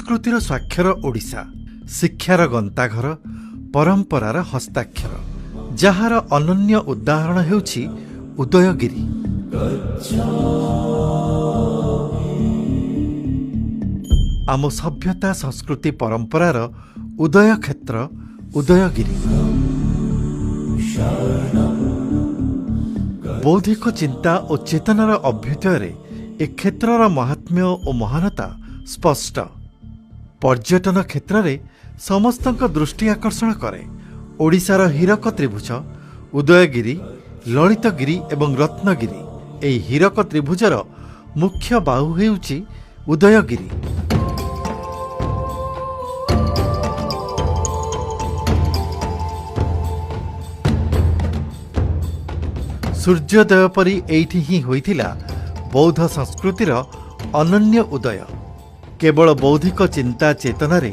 संस्कृतिर स्वाक्षर ओडिशा, शिक्षार गंताघर, परंपरार हस्ताक्षर, जहार अनन्य उदाहरण हेउछि उदयगिरी। आम सभ्यता संस्कृति परंपरार उदय क्षेत्र उदयगिरी। बौद्धिक चिंता और चेतनार अभ्युदय ए क्षेत्रर महात्म्य और महानता स्पष्ट। पर्यटन क्षेत्र में समस्तक दृष्टि आकर्षण करे। ओडिशार हीरक त्रिभुज उदयगिरी, ललितगिरी एवं रत्नगिरी। एही हीरक त्रिभुजर मुख्य बाहु हेउछि उदयगिरी। सूर्योदय परी एइठी ही होइथिला बौद्ध संस्कृतिर अनन्य उदय। केवल बौद्धिक चिंता चेतनारे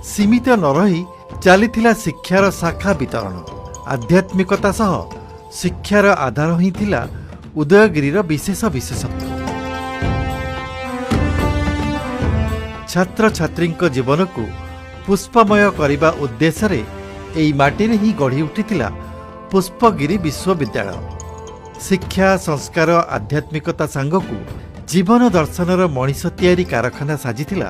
सीमित न रही चलीथिला शिक्षार शाखा वितरण। आध्यात्मिकता सह शिक्षार आधार ही थिला उदयगिरीर विशेष विशेषत्व। छात्र छात्रींक जीवन को पुष्पमय करने उद्देश्य रे एई माटीरे ही गढ़ी उठिथिला पुष्पगिरी विश्वविद्यालय। शिक्षा संस्कार आध्यात्मिकता सांगकू जीवन दर्शनर मनीष तैयारी कारखाना साजिथिला